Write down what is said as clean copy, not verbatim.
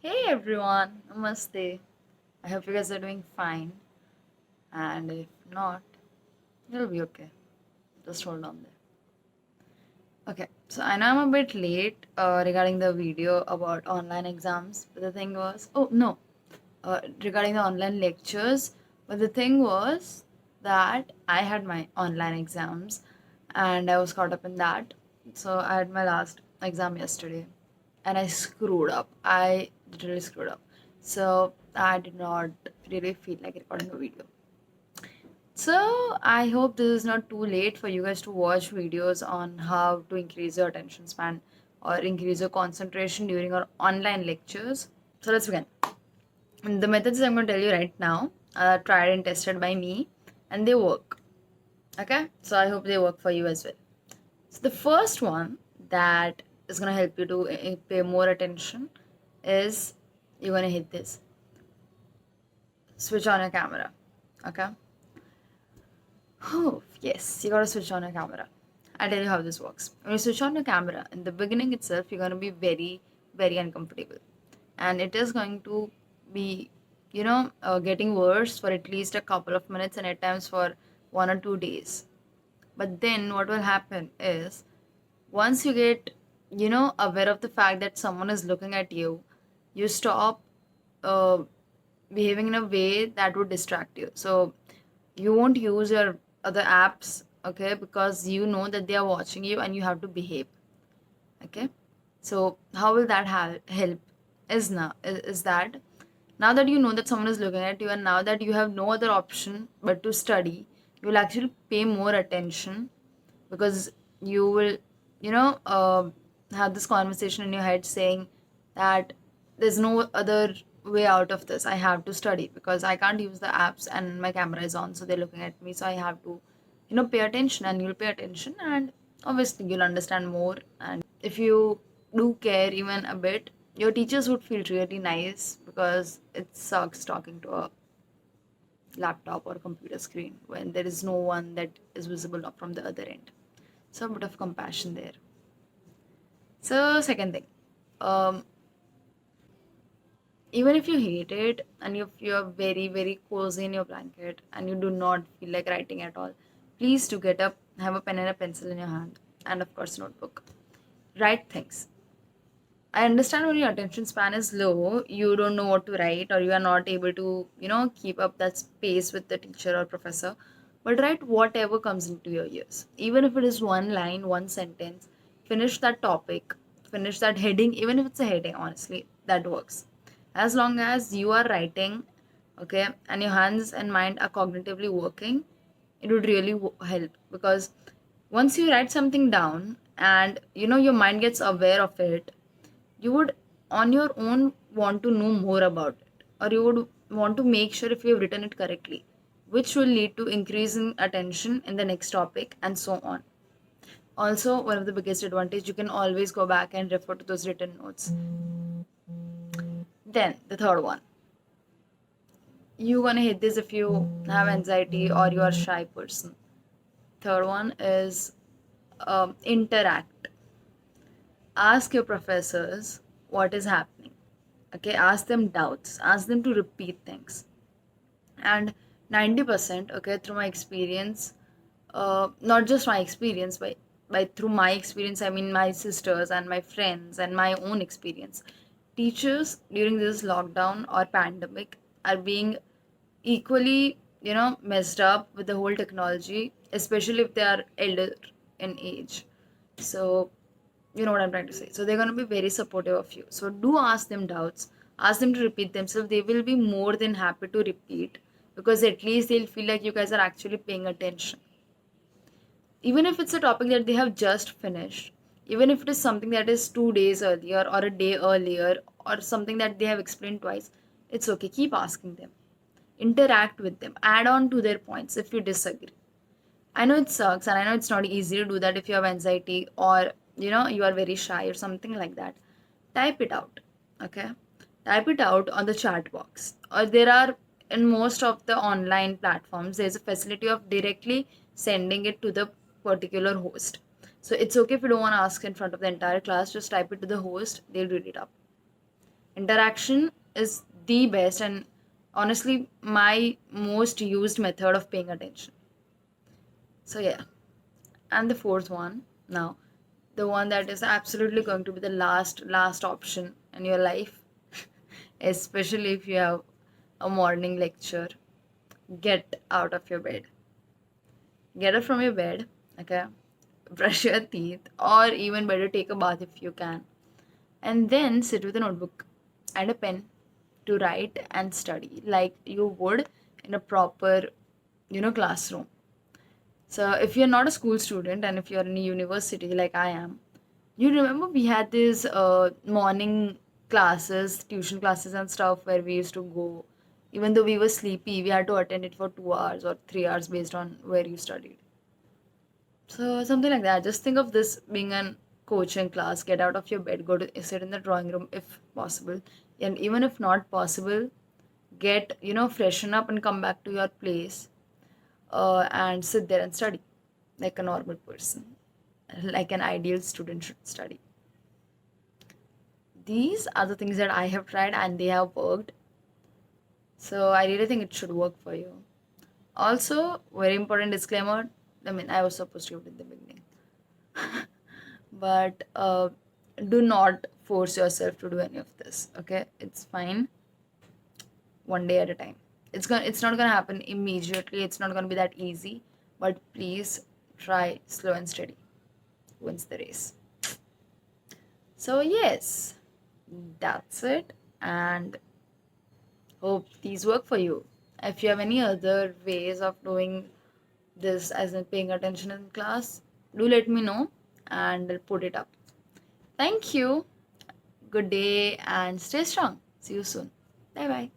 Hey everyone, namaste. I hope you guys are doing fine, and if not, you'll be okay. Just hold on there. Okay, so I know I'm a bit late regarding the video about online exams, but the thing was, oh no, regarding the online lectures, but the thing was that I had my online exams and I was caught up in that. So I had my last exam yesterday and I screwed up. I literally screwed up. So I did not really feel like recording a video. So I hope this is not too late for you guys to watch videos on how to increase your attention span or increase your concentration during our online lectures. So let's begin. And the methods I'm going to tell you right now are tried and tested by me and they work. Okay? So I hope they work for you as well. So the first one that is going to help you to pay more attention is you're going to hit this. Switch on your camera. Okay? Oh, yes, you got to switch on your camera. I'll tell you how this works. When you switch on your camera, in the beginning itself, you're going to be very, very uncomfortable. And it is going to be, getting worse for at least a couple of minutes and at times for 1 or 2 days. But then what will happen is once you get, aware of the fact that someone is looking at you, you stop uh, behaving in a way that would distract you. So you won't use your other apps, okay, because you know that they are watching you and you have to behave, okay. So how will that help is that now that you know that someone is looking at you and now that you have no other option but to study, you will actually pay more attention because you will have this conversation in your head saying that there's no other way out of this. I have to study because I can't use the apps and my camera is on, so they're looking at me, so I have to pay attention. And you'll pay attention and obviously you'll understand more. And if you do care even a bit, your teachers would feel really nice because it sucks talking to a laptop or computer screen when there is no one that is visible from the other end. So a bit of compassion there. So second thing, um, even if you hate it and if you're very very cozy in your blanket and you do not feel like writing at all, please do get up, have a pen and a pencil in your hand, and of course notebook. Write things. I understand when your attention span is low, you don't know what to write or you are not able to, keep up that space with the teacher or professor. But write whatever comes into your ears. Even if it is one line, one sentence, finish that topic, finish that heading, even if it's a heading, honestly, that works. As long as you are writing, okay, and your hands and mind are cognitively working, it would really help because once you write something down and your mind gets aware of it, you would on your own want to know more about it, or you would want to make sure if you have written it correctly, which will lead to increase in attention in the next topic and so on. Also, one of the biggest advantage, you can always go back and refer to those written notes. Then the third one, you're gonna hit this if you have anxiety or you are a shy person. Third one is interact. Ask your professors what is happening. Okay, ask them doubts, ask them to repeat things. And 90%, okay, through my experience, not just my experience, by through my experience I mean my sisters and my friends and my own experience, teachers during this lockdown or pandemic are being equally messed up with the whole technology, especially if they are elder in age. So you know what I'm trying to say. So they're going to be very supportive of you. So do ask them doubts, ask them to repeat themselves. They will be more than happy to repeat because at least they'll feel like you guys are actually paying attention. Even if it's a topic that they have just finished, even if it is something that is 2 days earlier or a day earlier or something that they have explained twice, it's okay. Keep asking them, interact with them, add on to their points if you disagree. I know it sucks and I know it's not easy to do that if you have anxiety or you are very shy or something like that. Type it out. Okay? Type it out on the chat box. Or there are in most of the online platforms there's a facility of directly sending it to the particular host. So it's okay if you don't want to ask in front of the entire class, just type it to the host, they'll read it up. Interaction is the best and honestly my most used method of paying attention. So yeah, and the fourth one now, the one that is absolutely going to be the last option in your life, especially if you have a morning lecture. Get out of your bed. Get up from your bed, okay? Brush your teeth, or even better, take a bath if you can. And then sit with a notebook and a pen to write and study like you would in a proper, classroom. So if you're not a school student and if you're in a university like I am, you remember we had these morning classes, tuition classes and stuff where we used to go. Even though we were sleepy, we had to attend it for 2 hours or 3 hours based on where you studied. So something like that. Just think of this being an coaching class. Get out of your bed, go to sit in the drawing room if possible, and even if not possible, get freshen up and come back to your place, and sit there and study like a normal person, like an ideal student should study. These are the things that I have tried and they have worked. So I really think it should work for you. Also, very important disclaimer. I mean, I was supposed to give it in the beginning, but do not force yourself to do any of this. Okay, it's fine. One day at a time. It's not gonna happen immediately. It's not gonna be that easy. But please try slow and steady. Wins the race. So yes, that's it. And hope these work for you. If you have any other ways of doing this as in paying attention in class, do let me know and I'll put it up. Thank you. Good day and stay strong. See you soon. Bye bye.